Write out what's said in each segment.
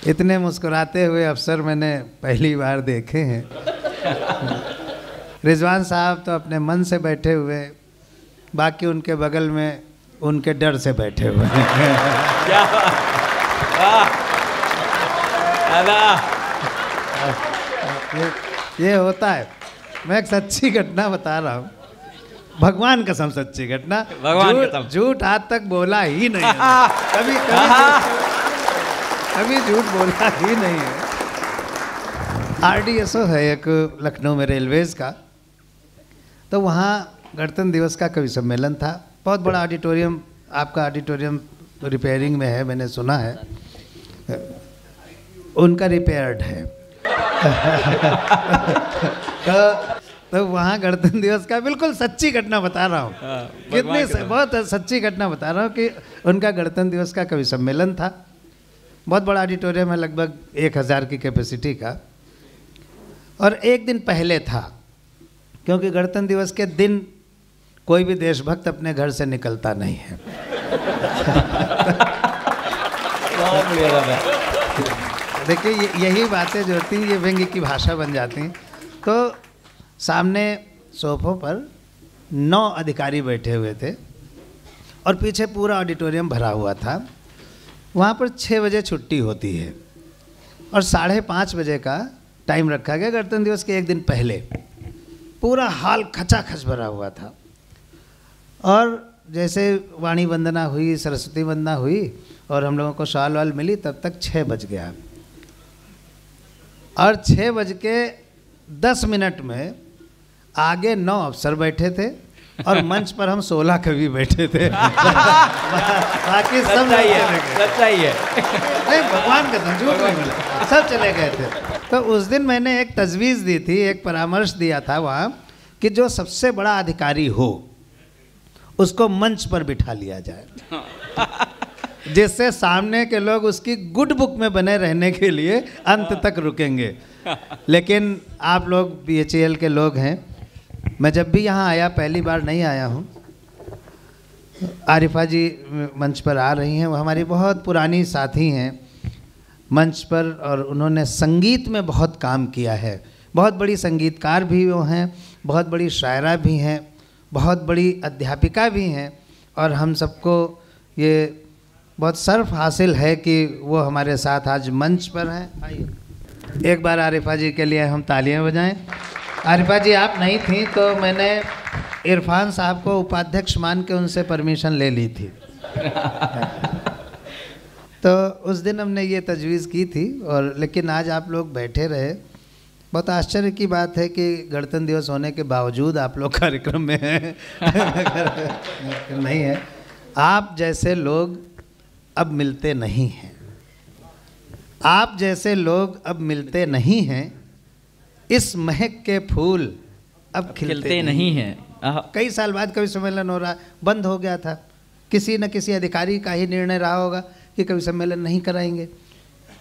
इतने मुस्कुराते हुए अफसर मैंने पहली बार देखे हैं। रिजवान साहब तो अपने मन से बैठे हुए, बाकी उनके बगल में उनके डर से बैठे हुए हैं। क्या ये होता है। मैं एक सच्ची घटना बता रहा हूँ, भगवान कसम सच्ची घटना, भगवान कसम। झूठ आज तक बोला ही नहीं है। कभी झूठ बोला ही नहीं है। RDSO है एक लखनऊ में रेलवेज का, तो वहाँ गणतंत्र दिवस का कवि सम्मेलन था। बहुत बड़ा ऑडिटोरियम, आपका ऑडिटोरियम रिपेयरिंग में है, मैंने सुना है। उनका रिपेयर्ड है। तो वहाँ गणतंत्र दिवस का बिल्कुल सच्ची घटना बता रहा हूँ, कितनी बहुत सच्ची घटना बता रहा हूँ कि उनका गणतंत्र दिवस का कवि सम्मेलन था। बहुत बड़ा ऑडिटोरियम है, लगभग 1000 की कैपेसिटी का। और एक दिन पहले था, क्योंकि गणतंत्र दिवस के दिन कोई भी देशभक्त अपने घर से निकलता नहीं है। देखिए यही बातें जो होती हैं ये व्यंग्य की भाषा बन जाती हैं। तो सामने सोफों पर 9 अधिकारी बैठे हुए थे और पीछे पूरा ऑडिटोरियम भरा हुआ था। वहाँ पर 6 बजे छुट्टी होती है और 5:30 बजे का टाइम रखा गया। गणतंत्र दिवस के एक दिन पहले पूरा हॉल खचाखच भरा हुआ था। और जैसे वाणी वंदना हुई, सरस्वती वंदना हुई और हम लोगों को शाल वाल मिली, तब तक 6 बज गया। और 6:10 में आगे 9 अफसर बैठे थे और मंच पर हम 16 कवि बैठे थे। बाकी सब सच्चाई है। नहीं, भगवान का झूठ नहीं बोला, सब चले गए थे। तो उस दिन मैंने एक तजवीज़ दी थी, एक परामर्श दिया था वहाँ कि जो सबसे बड़ा अधिकारी हो उसको मंच पर बिठा लिया जाए, जिससे सामने के लोग उसकी गुड बुक में बने रहने के लिए अंत तक रुकेंगे। लेकिन आप लोग BHEL के लोग हैं, मैं जब भी यहाँ आया, पहली बार नहीं आया हूँ। आरिफा जी मंच पर आ रही हैं, वो हमारी बहुत पुरानी साथी हैं मंच पर, और उन्होंने संगीत में बहुत काम किया है। बहुत बड़ी संगीतकार भी वो हैं, बहुत बड़ी शायरा भी हैं, बहुत बड़ी अध्यापिका भी हैं। और हम सबको ये बहुत शर्फ हासिल है कि वो हमारे साथ आज मंच पर हैं। आइए एक बार आरिफा जी के लिए हम तालियां बजाएं। आरिफा जी आप नहीं थी तो मैंने इरफान साहब को उपाध्यक्ष मान के उनसे परमिशन ले ली थी। तो उस दिन हमने ये तजवीज़ की थी, और लेकिन आज आप लोग बैठे रहे। बहुत आश्चर्य की बात है कि गणतंत्र दिवस होने के बावजूद आप लोग कार्यक्रम में हैं। नहीं है, आप जैसे लोग अब मिलते नहीं हैं। आप जैसे लोग अब मिलते नहीं हैं। इस महक के फूल अब खिलते नहीं हैं। कई साल बाद कवि सम्मेलन हो रहा, बंद हो गया था। किसी न किसी अधिकारी का ही निर्णय रहा होगा कि कवि सम्मेलन नहीं कराएंगे।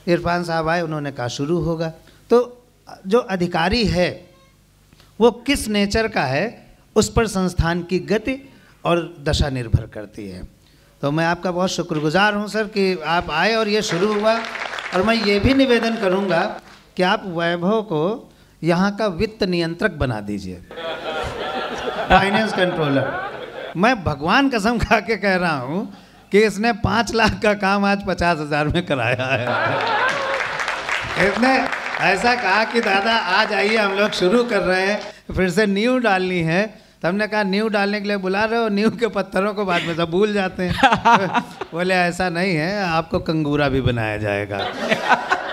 इरफान साहब आए, उन्होंने कहा शुरू होगा। तो जो अधिकारी है वो किस नेचर का है, उस पर संस्थान की गति और दशा निर्भर करती है। तो मैं आपका बहुत शुक्रगुजार हूं सर कि आप आए और ये शुरू हुआ। और मैं ये भी निवेदन करूंगा कि आप वैभव को यहाँ का वित्त नियंत्रक बना दीजिए, फाइनेंस कंट्रोलर। मैं भगवान कसम खा के कह रहा हूँ कि इसने 5 लाख का काम आज 50,000 में कराया है। इसने ऐसा कहा कि दादा आज आइए हम लोग शुरू कर रहे हैं, फिर से नींव डालनी है। तो हमने कहा नींव डालने के लिए बुला रहे हो, नींव के पत्थरों को बाद में सब भूल जाते हैं। बोले ऐसा नहीं है, आपको कंगूरा भी बनाया जाएगा।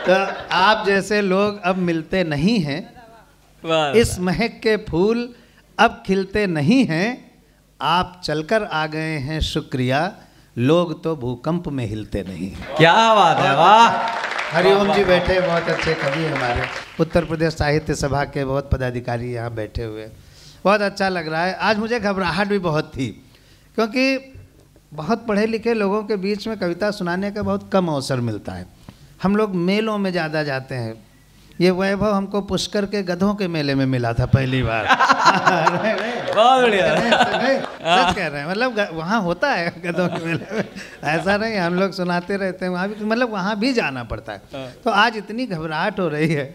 तो आप जैसे लोग अब मिलते नहीं हैं। इस महक के फूल अब खिलते नहीं हैं। आप चलकर आ गए हैं, शुक्रिया। लोग तो भूकंप में हिलते नहीं। क्या बात है, वाह। हरिओम जी बैठे, बहुत अच्छे कवि हमारे उत्तर प्रदेश साहित्य सभा के बहुत पदाधिकारी यहाँ बैठे हुए। बहुत अच्छा लग रहा है। आज मुझे घबराहट भी बहुत थी, क्योंकि बहुत पढ़े लिखे लोगों के बीच में कविता सुनाने का बहुत कम अवसर मिलता है। हम लोग मेलों में ज़्यादा जाते हैं। ये वैभव हमको पुष्कर के गधों के मेले में मिला था पहली बार। बहुत बढ़िया। सच कह रहे हैं, मतलब वहाँ होता है गधों के मेले में, ऐसा नहीं, हम लोग सुनाते रहते हैं वहाँ भी, मतलब वहाँ भी जाना पड़ता है। तो आज इतनी घबराहट हो रही है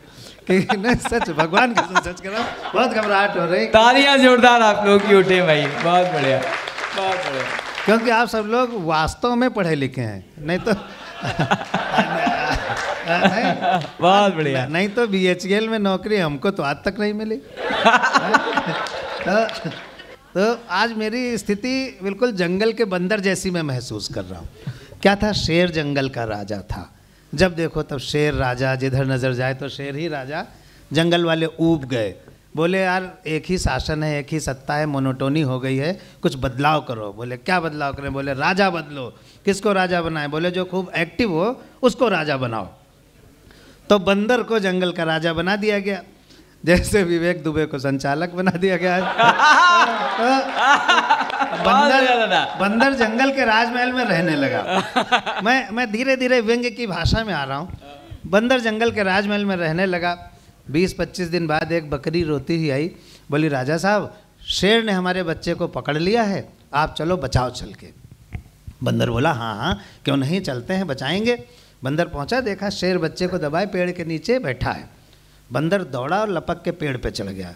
कि नहीं, सच भगवान की सच कह रहा हूँ, बहुत घबराहट हो रही है। तालियां जोरदार आप लोग की उठे भाई, बहुत बढ़िया, बहुत बढ़िया। क्योंकि आप सब लोग वास्तव में पढ़े लिखे हैं, नहीं तो बहुत बढ़िया। नहीं तो BHEL में नौकरी हमको तो आज तक नहीं मिली। तो आज मेरी स्थिति बिल्कुल जंगल के बंदर जैसी मैं महसूस कर रहा हूँ। क्या था, शेर जंगल का राजा था, जब देखो तब शेर राजा, जिधर नज़र जाए तो शेर ही राजा। जंगल वाले ऊब गए, बोले यार एक ही शासन है, एक ही सत्ता है, मोनोटोनी हो गई है, कुछ बदलाव करो। बोले क्या बदलाव करें? बोले राजा बदलो। किसको राजा बनाए? बोले जो खूब एक्टिव हो उसको राजा बनाओ। तो बंदर को जंगल का राजा बना दिया गया, जैसे विवेक दुबे को संचालक बना दिया गया। बंदर जंगल के राजमहल में रहने लगा। मैं धीरे धीरे व्यंग्य की भाषा में आ रहा हूँ। बंदर जंगल के राजमहल में रहने लगा। 20-25 दिन बाद एक बकरी रोती हुई आई, बोली राजा साहब शेर ने हमारे बच्चे को पकड़ लिया है, आप चलो बचाओ चल के। बंदर बोला हाँ हाँ क्यों नहीं, चलते हैं बचाएंगे। बंदर पहुंचा, देखा शेर बच्चे को दबाए पेड़ के नीचे बैठा है। बंदर दौड़ा और लपक के पेड़ पे चढ़ गया,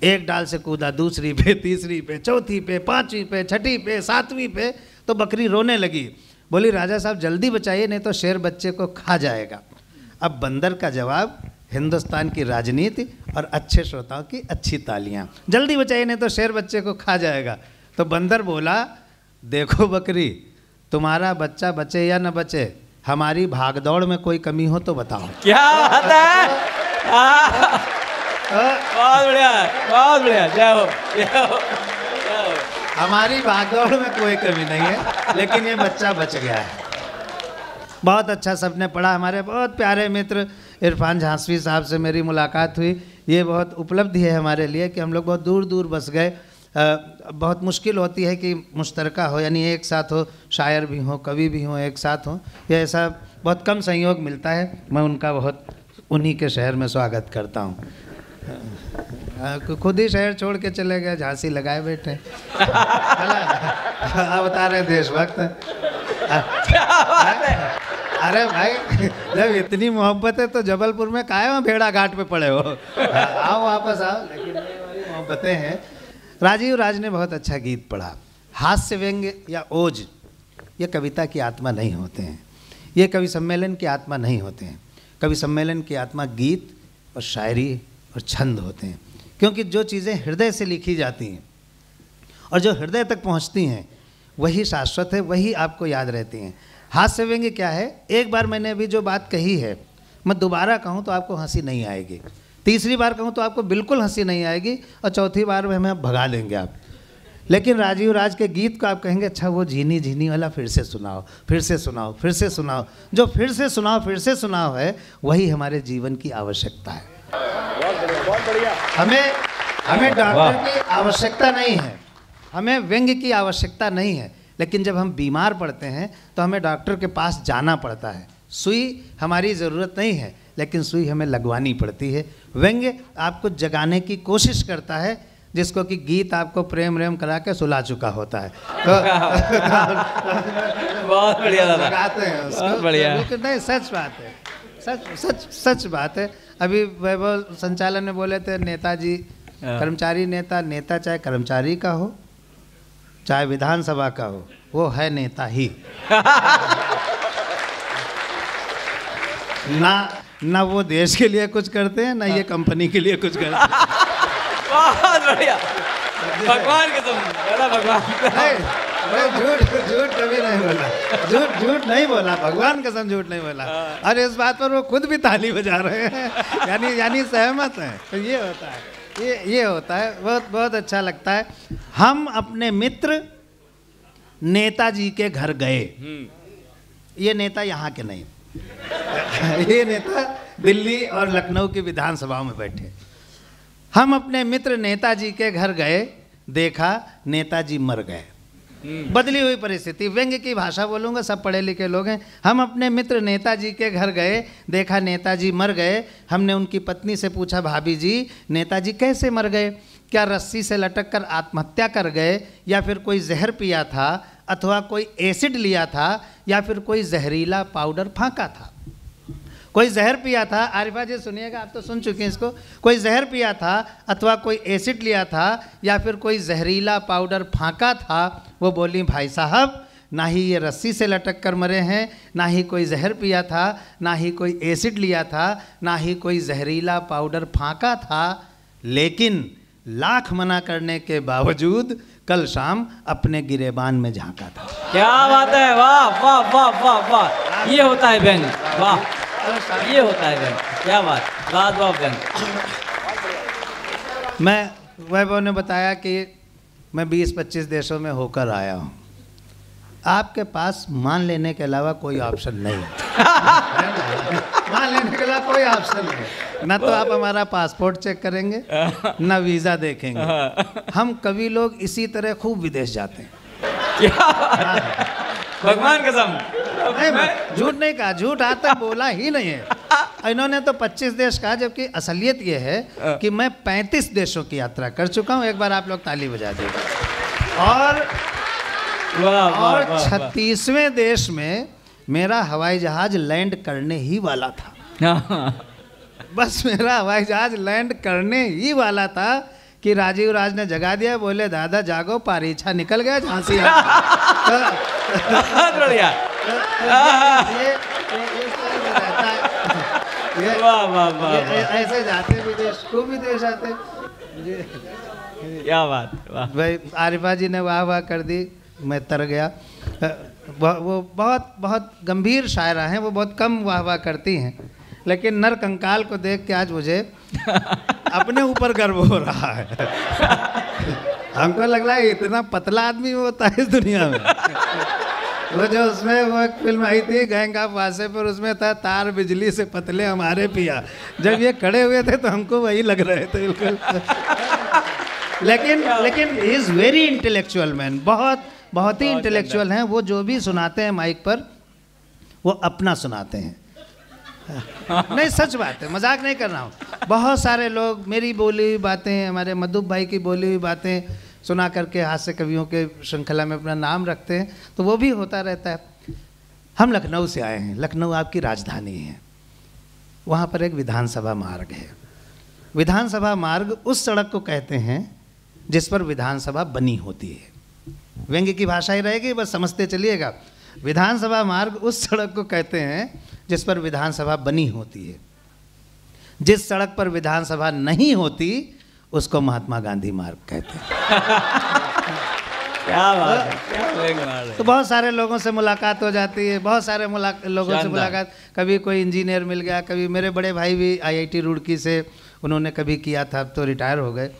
एक डाल से कूदा, दूसरी पे, तीसरी पे, चौथी पे, पांचवी पे, छठी पे, सातवीं पे। तो बकरी रोने लगी, बोली राजा साहब जल्दी बचाइए नहीं तो शेर बच्चे को खा जाएगा। अब बंदर का जवाब, हिंदुस्तान की राजनीति और अच्छे श्रोताओं की अच्छी तालियां, जल्दी बचाइए नहीं तो शेर बच्चे को खा जाएगा। तो बंदर बोला देखो बकरी, तुम्हारा बच्चा बचे या न बचे, हमारी भागदौड़ में कोई कमी हो तो बताओ। क्या बात है, बहुत बढ़िया, बहुत बढ़िया, जय हो, जय हो, जय हो। हमारी भागदौड़ में कोई कमी नहीं है, लेकिन ये बच्चा बच गया है। बहुत अच्छा सबने पढ़ा। हमारे बहुत प्यारे मित्र इरफान झांसवी साहब से मेरी मुलाकात हुई। ये बहुत उपलब्धि है हमारे लिए कि हम लोग बहुत दूर दूर बस गए। बहुत मुश्किल होती है कि मुश्तरका हो, यानी एक साथ हो, शायर भी हो, कवि भी हो, एक साथ हो, ये ऐसा बहुत कम संयोग मिलता है। मैं उनका बहुत उन्हीं के शहर में स्वागत करता हूँ। खुद ही शहर छोड़ के चले गए, झांसी लगाए बैठे। अब बता रहे देशभक्त। अरे भाई जब इतनी मोहब्बत है तो जबलपुर में काहे वहाँ भेड़ा घाट पे पड़े हो, आओ वापस आओ। लेकिन ये हमारी मोहब्बतें हैं। राजीव राज ने बहुत अच्छा गीत पढ़ा। हास्य व्यंग्य या ओज ये कविता की आत्मा नहीं होते हैं, ये कवि सम्मेलन की आत्मा नहीं होते हैं। कवि सम्मेलन की आत्मा गीत और शायरी और छंद होते हैं, क्योंकि जो चीज़ें हृदय से लिखी जाती हैं और जो हृदय तक पहुंचती हैं वही शाश्वत है, वही आपको याद रहती हैं। हास्य व्यंग्य क्या है, एक बार मैंने अभी जो बात कही है मैं दोबारा कहूँ तो आपको हंसी नहीं आएगी, तीसरी बार कहूँ तो आपको बिल्कुल हंसी नहीं आएगी, और चौथी बार में हमें भगा देंगे आप। लेकिन राजीव राज के गीत को आप कहेंगे अच्छा वो झीनी झीनी वाला फिर से सुनाओ, फिर से सुनाओ, फिर से सुनाओ। जो फिर से सुनाओ, फिर से सुनाओ है, वही हमारे जीवन की आवश्यकता है। बहुत बढ़िया। हमें डॉक्टर की आवश्यकता नहीं है, हमें व्यंग्य की आवश्यकता नहीं है, लेकिन जब हम बीमार पड़ते हैं तो हमें डॉक्टर के पास जाना पड़ता है। सुई हमारी ज़रूरत नहीं है, लेकिन सुई हमें लगवानी पड़ती है। व्यंग्य आपको जगाने की कोशिश करता है, जिसको कि गीत आपको प्रेम रेम करा के सुला चुका होता है। तो बहुत बढ़िया दादा, लगाते हैं उसको। बहुत बढ़िया। लेकिन नहीं, सच बात है, सच बात है। अभी वैभव संचालन में बोले थे नेताजी कर्मचारी नेता, नेता चाहे कर्मचारी का हो चाहे विधानसभा का हो, वो है नेता ही। ना वो देश के लिए कुछ करते हैं, ना ये कंपनी के लिए कुछ करते हैं। बहुत बढ़िया, भगवान के तुम बड़ा भगवान। झूठ कभी नहीं बोला, झूठ नहीं बोला, भगवान कसम झूठ नहीं बोला। और इस बात पर वो खुद भी ताली बजा रहे हैं, यानी सहमत हैं। तो ये होता है, ये होता है, बहुत अच्छा लगता है। हम अपने मित्र नेताजी के घर गए, ये नेता यहाँ के नहीं, ये नेता दिल्ली और लखनऊ की विधानसभाओं में बैठे। हम अपने मित्र नेताजी के घर गए, देखा नेताजी मर गए। बदली हुई परिस्थिति, व्यंग्य की भाषा बोलूँगा, सब पढ़े लिखे लोग हैं। हम अपने मित्र नेताजी के घर गए, देखा नेताजी मर गए। हमने उनकी पत्नी से पूछा भाभी जी नेताजी कैसे मर गए? क्या रस्सी से लटक कर आत्महत्या कर गए, या फिर कोई जहर पिया था, अथवा कोई एसिड लिया था, या फिर कोई जहरीला पाउडर फांका था? कोई जहर पिया था, आरिफा जी सुनिएगा, आप तो सुन चुके हैं इसको। कोई जहर पिया था, अथवा कोई एसिड लिया था, या फिर कोई जहरीला पाउडर फांका था। वो बोली भाई साहब, ना ही ये रस्सी से लटक कर मरे हैं, ना ही कोई जहर पिया था, ना ही कोई एसिड लिया था, ना ही कोई जहरीला पाउडर फांका था, लेकिन लाख मना करने के बावजूद कल शाम अपने गिरेबान में झांका था। क्या बात है, वाह वाह वाह वाह वाह, ये होता है व्यंग, वाह ये होता है व्यंग, क्या बात, लाजवाब व्यंग। मैं, वैभव ने बताया कि मैं 20-25 देशों में होकर आया हूँ। आपके पास मान लेने के अलावा कोई ऑप्शन नहीं है। मान लेने के अलावा कोई ऑप्शन नहीं, ना तो आप हमारा पासपोर्ट चेक करेंगे, ना वीज़ा देखेंगे। हम कवि लोग इसी तरह खूब विदेश जाते हैं। भगवान कसम, नहीं, झूठ नहीं कहा, झूठ आज तक बोला ही नहीं है। इन्होंने तो 25 देश कहा, जबकि असलियत ये है कि मैं 35 देशों की यात्रा कर चुका हूँ। एक बार आप लोग ताली बजा दीजिए। और 36वें देश में मेरा हवाई जहाज लैंड करने ही वाला था। बस मेरा हवाई जहाज लैंड करने ही वाला था कि राजीव राज ने जगा दिया, बोले दादा जागो, पारीछा निकल गया झांसी। बढ़िया, ऐसे जाते विदेश, खूब विदेश जाते। क्या बात, वाह भाई आरिफा जी ने वाह वाह कर दी, मैं तर गया। वो बहुत बहुत गंभीर शायरा हैं, वो बहुत कम वाह वाह करती हैं, लेकिन नर कंकाल को देख के आज मुझे अपने ऊपर गर्व हो रहा है। हमको लग रहा है इतना पतला आदमी होता है इस दुनिया में। वो जो उसमें वो एक फिल्म आई थी गैंग ऑफ वासेपुर, उसमें था तार बिजली से पतले हमारे पिया। जब ये खड़े हुए थे तो हमको वही लग रहे थे बिल्कुल। लेकिन he is very intellectual man, बहुत ही इंटेलेक्चुअल हैं। वो जो भी सुनाते हैं माइक पर, वो अपना सुनाते हैं। नहीं, सच बात है, मजाक नहीं कर रहा हूँ। बहुत सारे लोग मेरी बोली हुई बातें, हमारे मधुब भाई की बोली हुई बातें सुना करके हास्य कवियों के श्रृंखला में अपना नाम रखते हैं, तो वो भी होता रहता है। हम लखनऊ से आए हैं, लखनऊ आपकी राजधानी है। वहाँ पर एक विधानसभा मार्ग है। विधानसभा मार्ग उस सड़क को कहते हैं जिस पर विधानसभा बनी होती है। व्यंग्य की भाषा ही रहेगी, बस समझते चलिएगा। विधानसभा मार्ग उस सड़क को कहते हैं जिस पर विधानसभा बनी होती है। जिस सड़क पर विधानसभा नहीं होती उसको महात्मा गांधी मार्ग कहते हैं। क्या बात है, क्या व्यंग मार रहे। तो बहुत सारे लोगों से मुलाकात हो जाती है, बहुत सारे लोगों से मुलाकात। कभी कोई इंजीनियर मिल गया, कभी मेरे बड़े भाई भी IIT रुड़की से उन्होंने कभी किया था, तो रिटायर हो गए।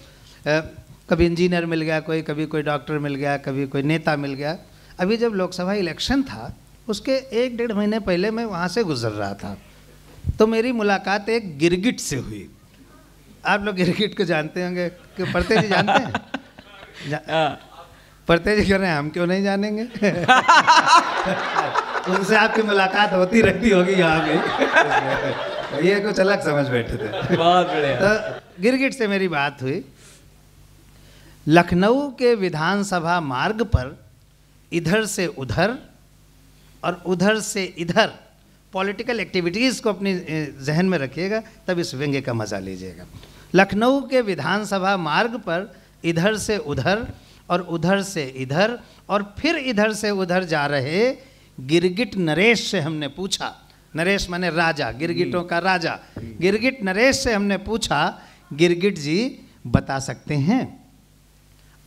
कभी इंजीनियर मिल गया कोई, कभी कोई डॉक्टर मिल गया, कभी कोई नेता मिल गया। अभी जब लोकसभा इलेक्शन था उसके 1-1.5 महीने पहले मैं वहाँ से गुजर रहा था, तो मेरी मुलाकात एक गिरगिट से हुई। आप लोग गिरगिट को जानते होंगे कि परते जी जानते हैं? परते जी कह रहे हैं हम क्यों नहीं जानेंगे। उनसे आपकी मुलाकात होती रहती होगी यहाँ पे। ये कुछ अलग समझ बैठे थे। बहुत बढ़िया। तो गिरगिट से मेरी बात हुई। लखनऊ के विधानसभा मार्ग पर इधर से उधर और उधर से इधर पॉलिटिकल एक्टिविटीज़ को अपनी जहन में रखिएगा, तब इस व्यंग्य का मज़ा लीजिएगा। लखनऊ के विधानसभा मार्ग पर इधर से उधर और उधर से इधर और फिर इधर से उधर जा रहे गिरगिट नरेश से हमने पूछा। नरेश माने राजा, गिरगिटों का राजा। गिरगिट नरेश से हमने पूछा, गिरगिट जी बता सकते हैं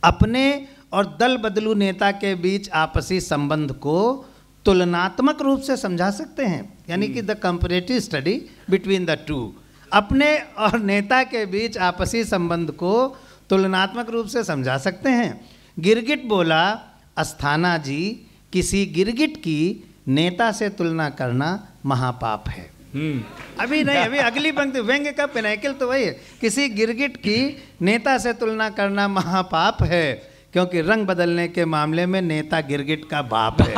अपने और दल बदलू नेता के बीच आपसी संबंध को तुलनात्मक रूप से समझा सकते हैं, यानी कि the comparative study between the two. अपने और नेता के बीच आपसी संबंध को तुलनात्मक रूप से समझा सकते हैं। गिरगिट बोला, अस्थाना जी, किसी गिरगिट की नेता से तुलना करना महापाप है। अभी नहीं, अभी अगली पंक्ति व्यंग्य का पिनाकल तो वही है, किसी गिरगिट की नेता से तुलना करना महापाप है, क्योंकि रंग बदलने के मामले में नेता गिरगिट का बाप है।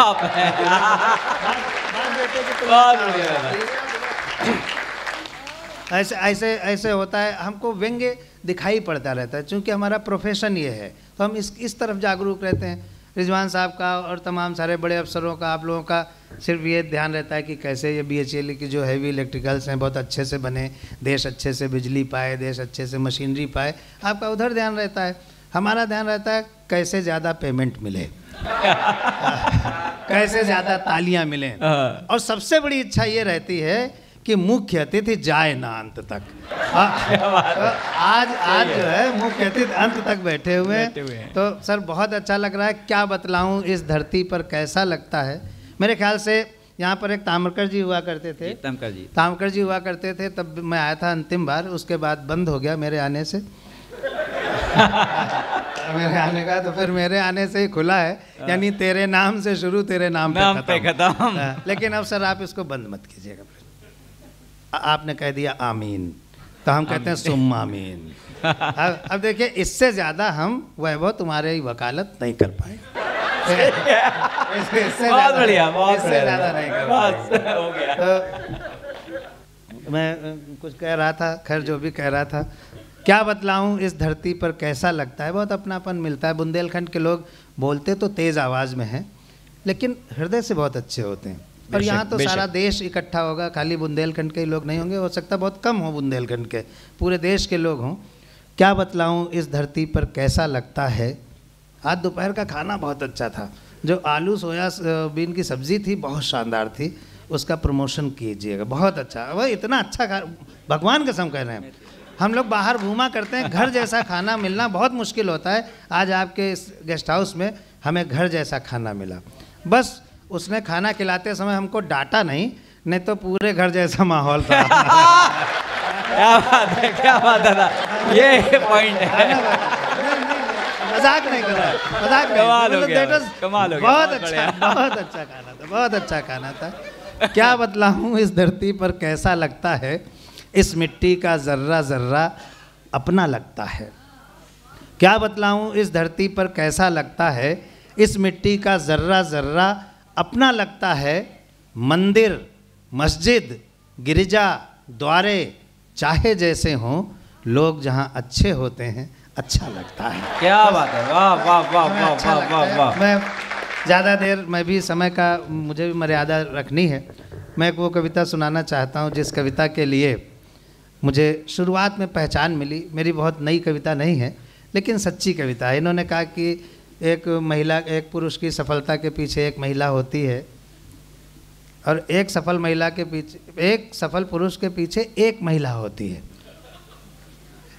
ऐसे ऐसे ऐसे होता है, हमको व्यंग्य दिखाई पड़ता रहता है, क्योंकि हमारा प्रोफेशन ये है, तो हम इस तरफ जागरूक रहते हैं। रिजवान साहब का और तमाम सारे बड़े अफसरों का, आप लोगों का सिर्फ ये ध्यान रहता है कि कैसे ये BHEL की जो हैवी इलेक्ट्रिकल्स हैं बहुत अच्छे से बने, देश अच्छे से बिजली पाए, देश अच्छे से मशीनरी पाए, आपका उधर ध्यान रहता है। हमारा ध्यान रहता है कैसे ज़्यादा पेमेंट मिले, कैसे ज़्यादा तालियां मिलें, और सबसे बड़ी इच्छा ये रहती है कि मुख्य अतिथि जाए ना अंत तक। आज जो है मुख्य अतिथि अंत तक बैठे हुए हैं। तो सर बहुत अच्छा लग रहा है, क्या बतलाऊं इस धरती पर कैसा लगता है। मेरे ख्याल से यहाँ पर एक ताम्रकर जी हुआ करते थे, ताम्रकर जी हुआ करते थे, तब मैं आया था अंतिम बार, उसके बाद बंद हो गया मेरे आने से। मेरे आने का तो फिर मेरे आने से ही खुला है, यानी तेरे नाम से शुरू तेरे नाम पे खत्म। लेकिन अब सर आप इसको बंद मत कीजिएगा। आपने कह दिया आमीन, तो हम कहते हैं सुम आमीन। अब देखिए, इससे ज़्यादा हम वैभव तुम्हारे वकालत नहीं कर पाए। बहुत बढ़िया, बहुत ज़्यादा नहीं कर पाए। तो मैं कुछ कह रहा था, खैर जो भी कह रहा था, क्या बतलाऊं इस धरती पर कैसा लगता है, बहुत अपनापन मिलता है। बुंदेलखंड के लोग बोलते तो तेज़ आवाज़ में हैं, लेकिन हृदय से बहुत अच्छे होते हैं। और यहाँ तो सारा देश इकट्ठा होगा, खाली बुंदेलखंड के ही लोग नहीं होंगे, हो सकता है बहुत कम हो बुंदेलखंड के, पूरे देश के लोग हों। क्या बतलाऊं इस धरती पर कैसा लगता है। आज दोपहर का खाना बहुत अच्छा था, जो आलू सोयाबीन की सब्ज़ी थी बहुत शानदार थी, उसका प्रमोशन कीजिएगा, बहुत अच्छा। वह इतना अच्छा भगवान कसम कह रहे हैं। हम लोग बाहर घूमा करते हैं, घर जैसा खाना मिलना बहुत मुश्किल होता है। आज आपके इस गेस्ट हाउस में हमें घर जैसा खाना मिला। बस उसने खाना खिलाते समय हमको डांटा नहीं तो पूरे घर जैसा माहौल था। क्या बात है, क्या बात है, ये पॉइंट है। मजाक नहीं कर रहा, मजाक कमाल हो गया, कमाल हो गया, बहुत अच्छा खाना था, बहुत अच्छा खाना था। क्या बतलाऊं इस धरती पर कैसा लगता है, इस मिट्टी का जर्रा जर्रा अपना लगता है। क्या बतलाऊं इस धरती पर कैसा लगता है, इस मिट्टी का जर्रा जर्रा अपना लगता है। मंदिर, मस्जिद, गिरजा, द्वारे चाहे जैसे हों, लोग जहाँ अच्छे होते हैं अच्छा लगता है। क्या बात है, वाह वाह वाह वाह वाह वाह वाह। मैं ज़्यादा देर, मैं भी समय का, मुझे भी मर्यादा रखनी है। मैं एक वो कविता सुनाना चाहता हूँ जिस कविता के लिए मुझे शुरुआत में पहचान मिली। मेरी बहुत नई कविता नहीं है, लेकिन सच्ची कविता है। इन्होंने कहा कि एक महिला, एक पुरुष की सफलता के पीछे एक महिला होती है, और एक सफल महिला के पीछे, एक सफल पुरुष के पीछे एक महिला होती है,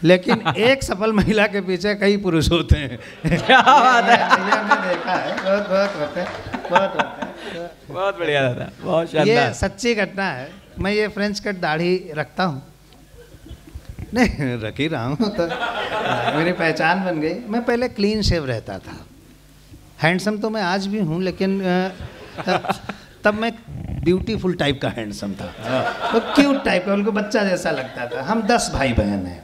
लेकिन एक सफल महिला के पीछे कई पुरुष होते हैं। क्या बात है, ये हमने देखा है, बहुत होते हैं, बहुत होते हैं। बहुत बढ़िया दादा, बहुत शानदार। ये सच्ची घटना है। मैं ये फ्रेंच कट दाढ़ी रखता हूँ, नहीं रख ही रहा हूँ, तो मेरी पहचान बन गई। मैं पहले क्लीन शेव रहता था, हैंडसम तो मैं आज भी हूँ, लेकिन तब मैं ब्यूटीफुल टाइप का हैंडसम था, तो क्यूट टाइप का, उनको बच्चा जैसा लगता था। हम 10 भाई बहन हैं,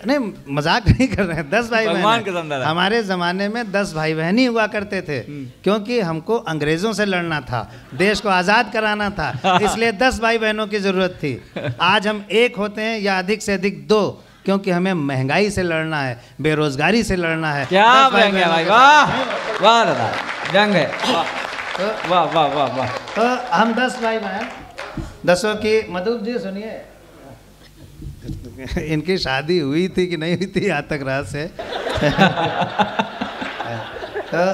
नहीं मजाक नहीं कर रहे हैं, 10 भाई बहन। हमारे ज़माने में 10 भाई बहन ही हुआ करते थे, क्योंकि हमको अंग्रेज़ों से लड़ना था, देश को आज़ाद कराना था, इसलिए 10 भाई बहनों की ज़रूरत थी। आज हम एक होते हैं या अधिक से अधिक 2, क्योंकि हमें महंगाई से लड़ना है, बेरोजगारी से लड़ना है। क्या व्यंग है भाई, वाह वाह दादा, व्यंग है, वाह वाह वाह वाह। तो हम 10 भाई बहन, 10 की, मधुप जी सुनिए, इनकी शादी हुई थी कि नहीं हुई थी यहाँ तक राज है। तो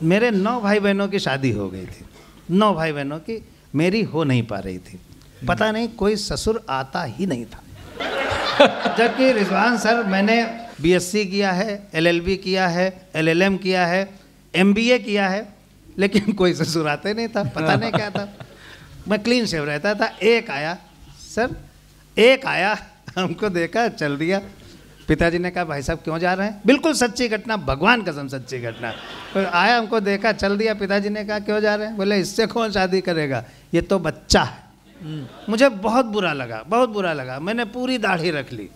मेरे 9 भाई बहनों की शादी हो गई थी, 9 भाई बहनों की, मेरी हो नहीं पा रही थी। पता नहीं कोई ससुर आता ही नहीं था। जबकि रिजवान सर, मैंने BSc किया है, LLB किया है, LLM किया है, MBA किया है, लेकिन कोई ससुर आते नहीं था, पता नहीं क्या था। मैं क्लीन शेव रहता था। एक आया सर, एक आया, हमको देखा, चल दिया। पिताजी ने कहा भाई साहब क्यों जा रहे हैं, बिल्कुल सच्ची घटना, भगवान कसम सच्ची घटना। तो आया, हमको देखा, चल दिया। पिताजी ने कहा क्यों जा रहे हैं, बोले इससे कौन शादी करेगा, ये तो बच्चा है। मुझे बहुत बुरा लगा, बहुत बुरा लगा। मैंने पूरी दाढ़ी रख ली।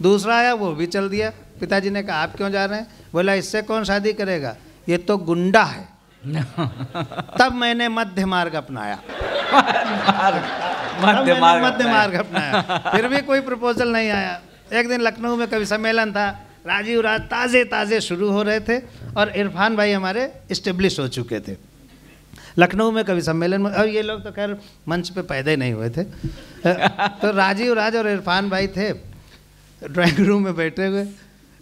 दूसरा आया, वो भी चल दिया। पिताजी ने कहा आप क्यों जा रहे हैं, बोला इससे कौन शादी करेगा, ये तो गुंडा है। तब मैंने मध्य मार्ग अपनाया। मध्य मार्ग अपनाया। फिर भी कोई प्रपोजल नहीं आया। एक दिन लखनऊ में कवि सम्मेलन था, राजीव राज ताज़े ताज़े शुरू हो रहे थे और इरफान भाई हमारे इस्टेब्लिश हो चुके थे। लखनऊ में कवि सम्मेलन में, और ये लोग तो खैर मंच पे पैदा ही नहीं हुए थे। तो राजीव राज और इरफान भाई थे ड्राइंग रूम में बैठे हुए।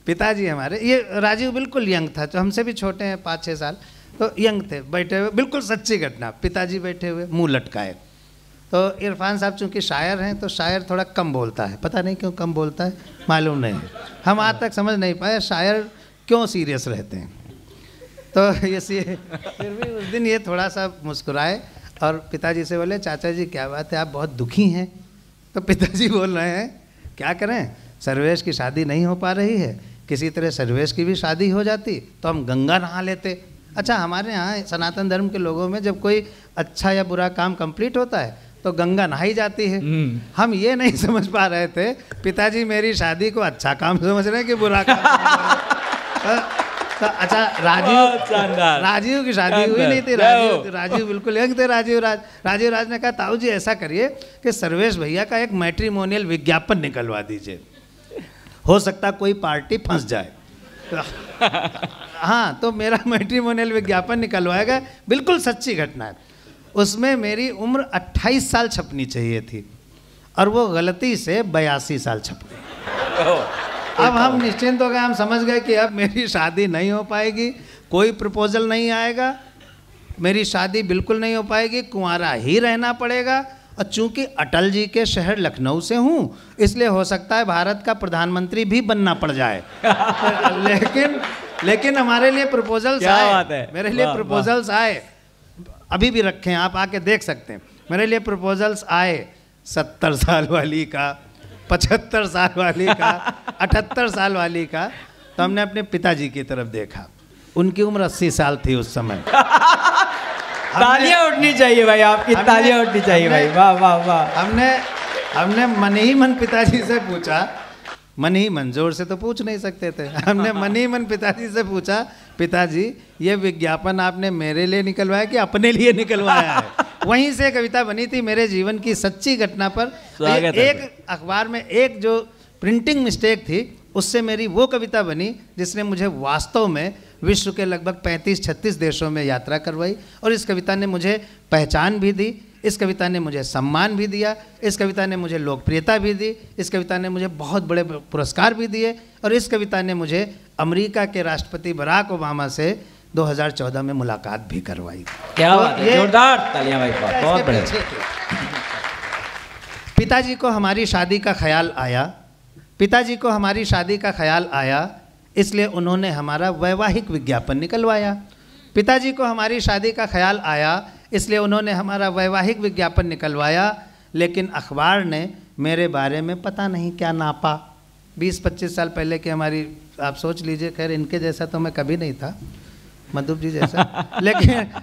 पिताजी हमारे, ये राजीव बिल्कुल यंग था, तो हमसे भी छोटे हैं 5-6 साल, तो यंग थे, बैठे हुए, बिल्कुल सच्ची घटना। पिताजी बैठे हुए मुंह लटकाए। तो इरफान साहब चूँकि शायर हैं, तो शायर थोड़ा कम बोलता है, पता नहीं क्यों कम बोलता है, मालूम नहीं है। हम आज तक समझ नहीं पाए शायर क्यों सीरियस रहते हैं। तो ये फिर भी उस दिन ये थोड़ा सा मुस्कुराए और पिताजी से बोले, चाचा जी क्या बात है, आप बहुत दुखी हैं। तो पिताजी बोल रहे हैं, क्या करें, सर्वेश की शादी नहीं हो पा रही है, किसी तरह सर्वेश की भी शादी हो जाती तो हम गंगा नहा लेते। अच्छा, हमारे यहाँ सनातन धर्म के लोगों में जब कोई अच्छा या बुरा काम कंप्लीट होता है तो गंगा नहाई जाती है। हम ये नहीं समझ पा रहे थे, पिताजी मेरी शादी को अच्छा काम समझ रहे हैं कि बुरा काम। तो अच्छा, राजीव की शादी हुई नहीं थी। राजीव बिल्कुल यंग थे। राजीव राज ने कहा, ताऊ जी ऐसा करिए कि सर्वेश भैया का एक मैट्रिमोनियल विज्ञापन निकलवा दीजिए, हो सकता कोई पार्टी फंस जाए। हाँ, तो मेरा मैट्रिमोनियल विज्ञापन निकलवाएगा, बिल्कुल सच्ची घटना है। उसमें मेरी उम्र 28 साल छपनी चाहिए थी और वो गलती से 82 साल छप गई। अब हम निश्चिंत हो गए, हम समझ गए कि अब मेरी शादी नहीं हो पाएगी, कोई प्रपोजल नहीं आएगा, मेरी शादी बिल्कुल नहीं हो पाएगी, कुंवारा ही रहना पड़ेगा। और चूंकि अटल जी के शहर लखनऊ से हूँ, इसलिए हो सकता है भारत का प्रधानमंत्री भी बनना पड़ जाए। लेकिन हमारे लिए प्रपोजल्स आए, मेरे लिए प्रपोजल्स आए, अभी भी रखे हैं, आप आके देख सकते हैं। मेरे लिए प्रपोजल्स आए 70 साल वाली का, 75 साल वाली का, 78 साल वाली का। तो हमने अपने पिताजी की तरफ देखा, उनकी उम्र 80 साल थी उस समय। तालियां उठनी चाहिए भाई, आपकी तालियां उठनी चाहिए भाई, वाह वाह वाह। हमने मन ही मन पिताजी से पूछा, मन ही मन, जोर से तो पूछ नहीं सकते थे, हमने मन ही मन पिताजी से पूछा, पिताजी ये विज्ञापन आपने मेरे लिए निकलवाया कि अपने लिए निकलवाया है? वहीं से कविता बनी थी मेरे जीवन की सच्ची घटना पर। एक अखबार में एक जो प्रिंटिंग मिस्टेक थी, उससे मेरी वो कविता बनी जिसने मुझे वास्तव में विश्व के लगभग 35-36 देशों में यात्रा करवाई। और इस कविता ने मुझे पहचान भी दी, इस कविता ने मुझे सम्मान भी दिया, इस कविता ने मुझे लोकप्रियता भी दी, इस कविता ने मुझे बहुत बड़े पुरस्कार भी दिए। और इस कविता ने मुझे अमेरिका के राष्ट्रपति बराक ओबामा से 2014 में मुलाकात भी करवाई। क्या बात है, जोरदार तालियां भाई, बहुत बढ़िया। पिताजी को हमारी शादी का ख्याल आया, पिताजी को हमारी शादी का ख्याल आया, इसलिए उन्होंने हमारा वैवाहिक विज्ञापन निकलवाया। पिताजी को हमारी शादी का ख्याल आया, इसलिए उन्होंने हमारा वैवाहिक विज्ञापन निकलवाया। लेकिन अखबार ने मेरे बारे में पता नहीं क्या नापा। 20-25 साल पहले की हमारी, आप सोच लीजिए, खैर इनके जैसा तो मैं कभी नहीं था, मधुप जी जैसा,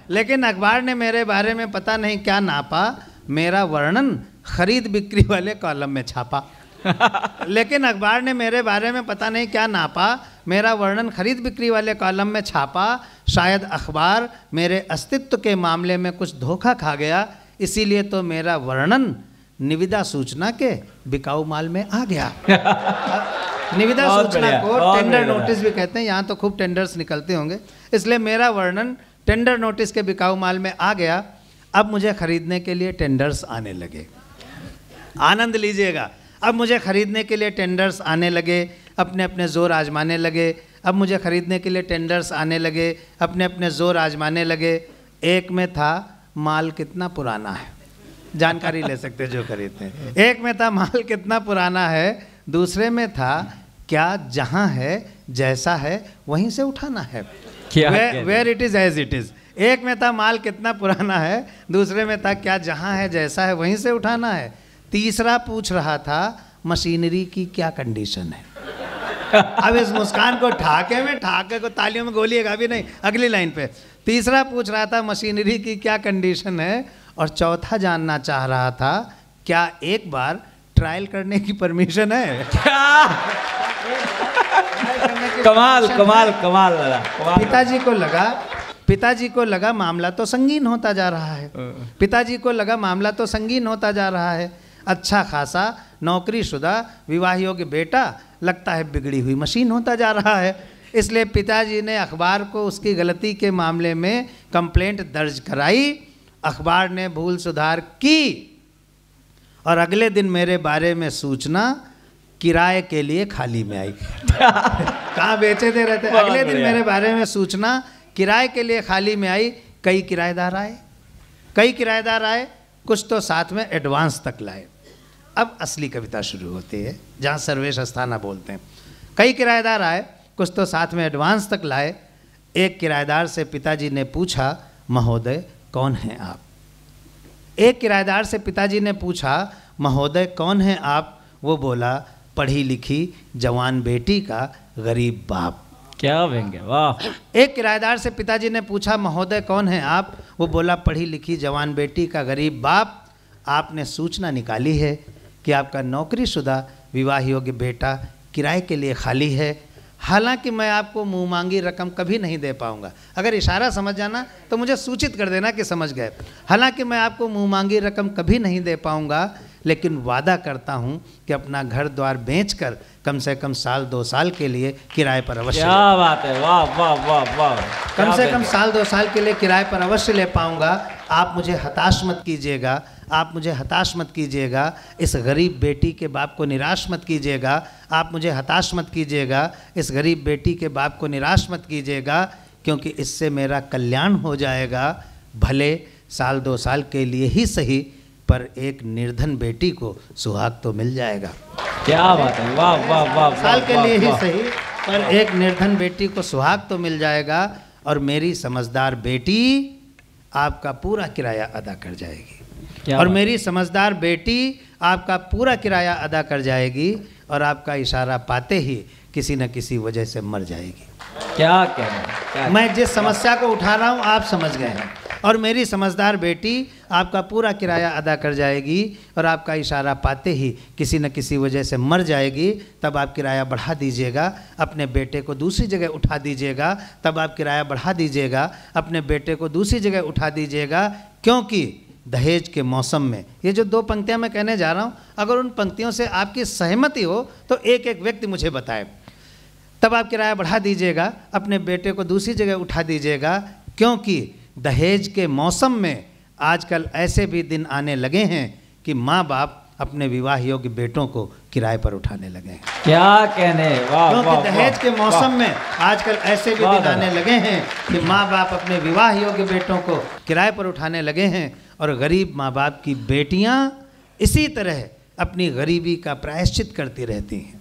लेकिन अखबार ने मेरे बारे में पता नहीं क्या नापा, मेरा वर्णन खरीद बिक्री वाले कॉलम में छापा। लेकिन अखबार ने मेरे बारे में पता नहीं क्या नापा, मेरा वर्णन खरीद बिक्री वाले कॉलम में छापा। शायद अखबार मेरे अस्तित्व के मामले में कुछ धोखा खा गया, इसीलिए तो मेरा वर्णन निविदा सूचना के बिकाऊ माल में आ गया। निविदा सूचना को टेंडर नोटिस भी कहते हैं, यहाँ तो खूब टेंडर्स निकलते होंगे, इसलिए मेरा वर्णन टेंडर नोटिस के बिकाऊ माल में आ गया। अब मुझे खरीदने के लिए टेंडर्स आने लगे, आनंद लीजिएगा। अब मुझे खरीदने के लिए टेंडर्स आने लगे, अपने अपने ज़ोर आजमाने लगे। अब मुझे खरीदने के लिए टेंडर्स आने लगे, अपने अपने ज़ोर आजमाने लगे। एक में था माल कितना पुराना है, जानकारी ले सकते जो खरीदते हैं। एक में था माल कितना पुराना है, दूसरे में था क्या जहाँ है जैसा है वहीं से उठाना है, where it is as it is. एक में था माल कितना पुराना है, दूसरे में था क्या जहाँ है जैसा है वहीं से उठाना है। तीसरा पूछ रहा था मशीनरी की क्या कंडीशन है। अब इस मुस्कान को ठाके को तालियों में गोलिएगा भी नहीं, अगली लाइन पे। तीसरा पूछ रहा था मशीनरी की क्या कंडीशन है, और चौथा जानना चाह रहा था क्या एक बार ट्रायल करने की परमिशन है। कमाल कमाल कमाल। पिताजी को लगा मामला तो संगीन होता जा रहा है, पिताजी को लगा मामला तो संगीन होता जा रहा है। अच्छा खासा नौकरीशुदा विवाह योग्य बेटा लगता है बिगड़ी हुई मशीन होता जा रहा है। इसलिए पिताजी ने अखबार को उसकी गलती के मामले में कंप्लेंट दर्ज कराई। अखबार ने भूल सुधार की और अगले दिन मेरे बारे में सूचना किराए के लिए खाली में आई। कहाँ बेचे दे रहते। अगले दिन मेरे बारे में सूचना किराए के लिए खाली में आई। कई किराएदार आए, कुछ तो साथ में एडवांस तक लाए। अब असली कविता शुरू होती है, जहाँ सर्वेश अस्थाना बोलते हैं। कई किराएदार आए, कुछ तो साथ में एडवांस तक लाए। एक किराएदार से पिताजी ने पूछा, महोदय कौन हैं आप? एक किराएदार से पिताजी ने पूछा, महोदय कौन हैं आप? वो बोला, पढ़ी लिखी जवान बेटी का गरीब बाप। क्या व्यंग्य, वाह। एक किराएदार से पिताजी ने पूछा, महोदय कौन हैं आप? वो बोला, पढ़ी लिखी जवान बेटी का गरीब बाप। आपने सूचना निकाली है कि आपका नौकरीशुदा विवाह योग्य बेटा किराए के लिए खाली है। हालांकि मैं आपको मुँह मांगी रकम कभी नहीं दे पाऊंगा। अगर इशारा समझ जाना तो मुझे सूचित कर देना कि समझ गए। हालांकि मैं आपको मुँह मांगी रकम कभी नहीं दे पाऊंगा, लेकिन वादा करता हूं कि अपना घर द्वार बेचकर कम से कम 1-2 साल के लिए किराए पर अवश्य। क्या बात है, वाह वाह वाह वाह। कम से कम 1-2 साल के लिए किराए पर अवश्य ले पाऊंगा। आप मुझे हताश मत कीजिएगा, आप मुझे हताश मत कीजिएगा। इस गरीब बेटी के बाप को निराश मत कीजिएगा। आप मुझे हताश मत कीजिएगा। इस गरीब बेटी के बाप को निराश मत कीजिएगा, क्योंकि इससे मेरा कल्याण हो जाएगा। भले 1-2 साल के लिए ही सही, पर एक निर्धन बेटी को सुहाग तो मिल जाएगा। क्या बात है, वाह वाह वाह। साल के लिए ही सही, पर एक निर्धन बेटी को सुहाग तो मिल जाएगा, और मेरी समझदार बेटी आपका पूरा किराया अदा कर जाएगी। और मेरी समझदार बेटी आपका पूरा किराया अदा कर जाएगी, और आपका इशारा पाते ही किसी न किसी वजह से मर जाएगी। क्या कह रहे हैं? मैं जिस समस्या को उठा रहा हूँ आप समझ गए हैं। और मेरी समझदार बेटी आपका पूरा किराया अदा कर जाएगी, और आपका इशारा पाते ही किसी न किसी वजह से मर जाएगी। तब आप किराया बढ़ा दीजिएगा, अपने बेटे को दूसरी जगह उठा दीजिएगा। तब आप किराया बढ़ा दीजिएगा, अपने बेटे को दूसरी जगह उठा दीजिएगा। क्योंकि दहेज के मौसम में, ये जो 2 पंक्तियां मैं कहने जा रहा हूँ, अगर उन पंक्तियों से आपकी सहमति हो तो एक एक व्यक्ति मुझे बताए। तब आप किराया बढ़ा दीजिएगा, अपने बेटे को दूसरी जगह उठा दीजिएगा। क्योंकि दहेज के मौसम में आजकल ऐसे भी दिन आने लगे हैं कि माँ बाप अपने विवाह योग्य बेटों को किराए पर उठाने लगे हैं। क्या कहने, वाह। क्योंकि दहेज के मौसम में आजकल ऐसे भी दिन आने लगे हैं कि माँ बाप अपने विवाह योग्य बेटों को किराए पर उठाने लगे हैं, और गरीब माँ बाप की बेटियाँ इसी तरह अपनी गरीबी का प्रायश्चित करती रहती हैं।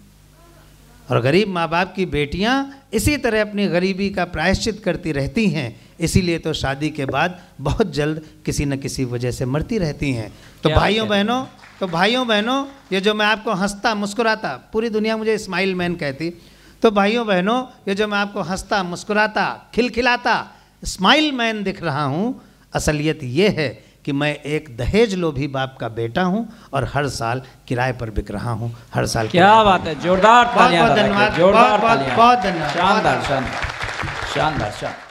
और गरीब माँ बाप की बेटियाँ इसी तरह अपनी गरीबी का प्रायश्चित करती रहती हैं। इसीलिए तो शादी के बाद बहुत जल्द किसी न किसी वजह से मरती रहती हैं। तो भाइयों बहनों, ये जो मैं आपको हंसता मुस्कुराता, पूरी दुनिया मुझे स्माइल मैन कहती, तो भाइयों बहनों, ये जो मैं आपको हंसता मुस्कुराता खिलखिलाता स्माइल मैन दिख रहा हूँ, असलियत ये है कि मैं एक दहेज लोभी बाप का बेटा हूं, और हर साल किराए पर बिक रहा हूं। हर साल। क्या बात है, जोरदार तालियां। बहुत धन्यवाद, जोरदार बहुत धन्यवाद। शानदार शानदार शानदार शानदार।